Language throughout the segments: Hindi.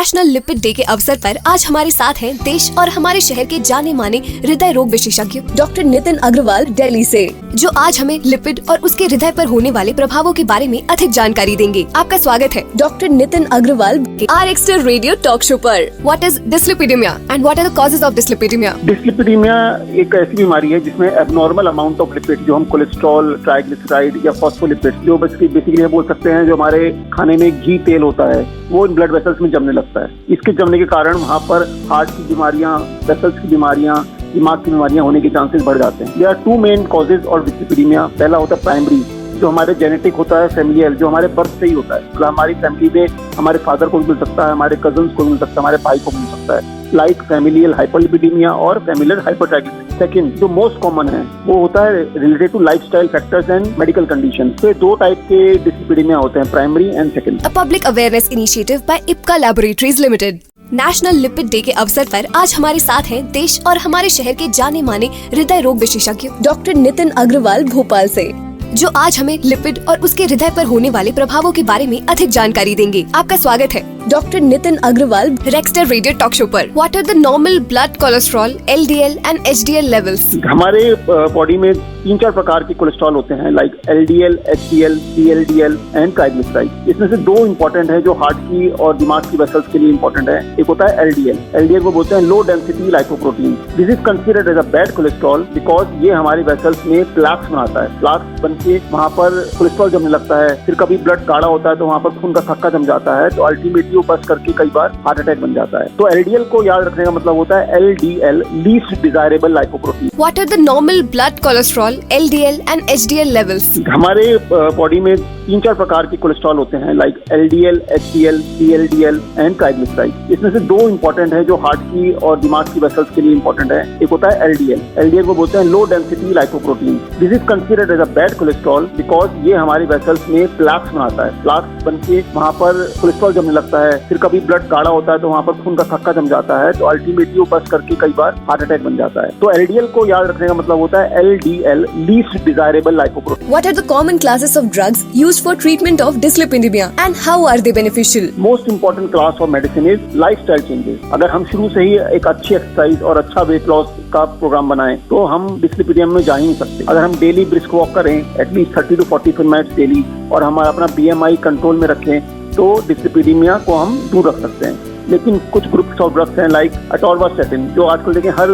नेशनल लिपिड डे के अवसर पर आज हमारे साथ हैं देश और हमारे शहर के जाने माने हृदय रोग विशेषज्ञ डॉक्टर नितिन अग्रवाल दिल्ली से, जो आज हमें लिपिड और उसके हृदय पर होने वाले प्रभावों के बारे में अधिक जानकारी देंगे। आपका स्वागत है डॉक्टर नितिन अग्रवाल के RxStar रेडियो टॉक शो पर। What is dyslipidemia and what are the causes of dyslipidemia? Dyslipidemia एक ऐसी बीमारी है जिसमें एबनॉर्मल अमाउंट ऑफ लिपिड, जो हम कोलेस्ट्रॉल, ट्राइग्लिसराइड या फॉस्फोलिपिड, जो बेसिकली बोल सकते हैं जो हमारे खाने में घी तेल होता है, वो इन ब्लड वेसल्स में जमने लगता है। इसके जमने के कारण वहाँ पर हार्ट की बीमारियां, वेसल्स की बीमारियां, दिमाग की बीमारियां होने के चांसेस बढ़ जाते हैं। There are two main causes of dyslipidemia. पहला होता है प्राइमरी, जो हमारे जेनेटिक होता है, फैमिलियल, जो हमारे बर्थ से ही होता है। मतलब हमारी फैमिली में हमारे फादर को भी मिल सकता है, हमारे कजन्स को भी मिल सकता है, हमारे भाई को मिल सकता है, लाइक फैमिलियल हाइपरलिपिडेमिया और फैमिलियल हाइपरट्राइग्लिसराइड। सेकंड, जो मोस्ट कॉमन है, वो होता है related to lifestyle factors and medical condition. तो दो टाइप के डिस्लिपिडेमिया होते हैं, primary and second. A public awareness initiative by Ipca laboratories limited. National lipid day के अवसर पर आज हमारे साथ हैं देश और हमारे शहर के जाने माने हृदय रोग विशेषज्ञ डॉक्टर नितिन अग्रवाल भोपाल से, जो आज हमें लिपिड और उसके हृदय पर होने वाले प्रभावों के बारे में अधिक जानकारी देंगे। आपका स्वागत है doctor Nitin Agarwal RxStar radio talk show पर। What are the normal blood cholesterol, LDL and HDL levels? हमारे बॉडी में 3-4 प्रकार के कोलेस्ट्रॉल होते हैं, like LDL, HDL, VLDL and triglyceride. इसमें से दो इंपॉर्टेंट है जो हार्ट की और दिमाग की वेसल्स के लिए इंपॉर्टेंट है। एक होता है LDL को बोलते हैं low density lipoprotein. This is considered as a bad cholesterol because ये हमारे वेसल्स में प्लाक्स बनाता है। प्लाक्स बन के वहाँ पर कोलेस्ट्रॉल जमने लगता है। फिर कभी ब्लड गाढ़ा होता है तो वहाँ पर खून का थक्का जम जाता है, तो अल्टीमेटली वो बस करके कई बार हार्ट अटैक बन जाता है। तो LDL को याद रखने का मतलब होता है LDL, least desirable lipoprotein. What are the normal blood cholesterol, LDL and HDL levels? हमारे बॉडी में 3-4 प्रकार के कोलेस्ट्रॉल होते हैं, like LDL, HDL, VLDL and triglyceride. इसमें से दो इंपॉर्टेंट है जो हार्ट की और दिमाग की वेसल्स के लिए इंपॉर्टेंट है। एक होता है LDL को बोलते हैं low density lipoprotein. This is considered as a bad cholesterol because ये हमारे वेसल्स में प्लाक्स बनाता है। प्लाक्स बन के वहाँ पर कोलेस्ट्रॉल जमने लगता है। फिर कभी ब्लड गाढ़ा होता है तो वहाँ पर खून का थक्का जम जाता है, तो अल्टीमेटली वो बस करके कई बार हार्ट अटैक बन जाता है। तो LDL को याद रखने का मतलब होता है LDL, least desirable lipoprotein. What are the common classes of drugs used for treatment of dyslipidemia and how are they beneficial? Most important class of medicine is lifestyle changes. अगर हम शुरू से ही एक अच्छी एक्सरसाइज और अच्छा वेट लॉस का प्रोग्राम बनाएं तो हम डिस्लिपिडेमिया में जा ही नहीं सकते। अगर हम डेली ब्रिस्क वॉक करें एटलीस्ट 30 to 45 मिनट्स डेली और हमारा अपना BMI कंट्रोल में रखें तो डिस्लिपिडेमिया को हम दूर रख सकते हैं। लेकिन कुछ ग्रुप्स ऑफ ड्रग्स हैं, लाइक अटोरवास्टैटिन, जो आजकल देखें हर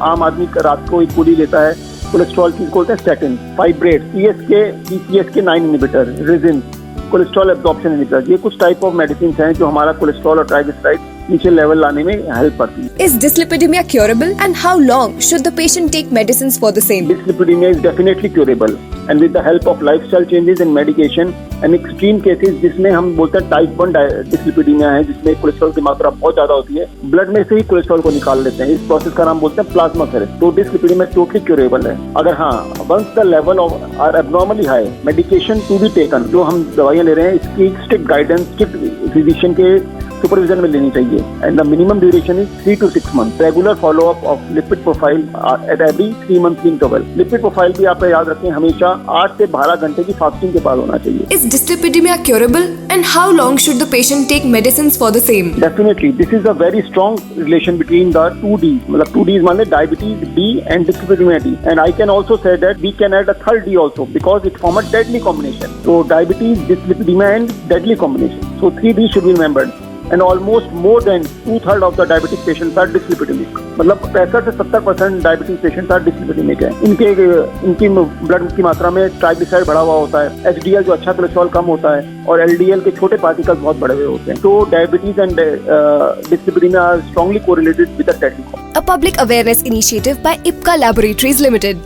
आम आदमी रात को एक गोली लेता है कोलेस्ट्रॉल की, बोलते हैं statin. Fibrate, PCSK9 inhibitor, resin, cholesterol absorption inhibitor, ये कुछ टाइप ऑफ मेडिसिन हैं जो हमारा कोलेस्ट्रॉल और ट्राइग्लिसराइड नीचे लेवल लाने में हेल्प करती है। Is dyslipidemia curable and how long should the patient take medicines for the same? Dyslipidemia is definitely curable and with the help of lifestyle changes and medication and extreme cases जिसमें हम बोलते हैं टाइप 1 डिस्लिपिडेमिया है, जिसमें कोलेस्ट्रॉल की मात्रा बहुत ज्यादा होती है, ब्लड में से ही कोलेस्ट्रॉल को निकाल लेते हैं। इस प्रोसेस का नाम बोलते हैं प्लाज्माफेरेसिस। तो डिस्लिपिडेमिया टोटली क्यूरेबल है। अगर हाँ, once the level of are abnormally high, medication to be taken, जो हम दवाइयाँ ले रहे हैं इसकी स्ट्रिक्ट गाइडेंस स्ट्रिक्ट फिजिशियन के सुपरविजन में लेनी चाहिए। And the minimum duration is 3 to 6 months। Regular followup of lipid profile at every 3 months interval. Lipid profile भी आप याद रखें, हमेशा 8 से 12 घंटे की फास्टिंग के बाद होना चाहिए। Is dyslipidemia curable and how long should the patient take medicines for the same? Definitely, this is a very strong relation between the 2 Ds. मतलब 2 Ds माने diabetes D and dyslipidemia D. And I can also say that we can add a third D also because it form a deadly combination. So diabetes, dyslipidemia and deadly combination. So 3 D should be remembered. And almost more than 2/3 of the diabetic patients are dyslipidemic. मतलब 65 से 70% डायबिटीज पेशेंट्स आर डिस्लिपिडेमिक है। इनकी ब्लड की मात्रा में ट्राइग्लिसराइड बढ़ा हुआ होता है, HDL जो अच्छा कोलेस्ट्रॉल कम होता है, और LDL के छोटे पार्टिकल्स बहुत बड़े हुए होते हैं। तो diabetes and dyslipidemia are strongly correlated with the deadly combination. A public awareness initiative by Ipka Laboratories Limited.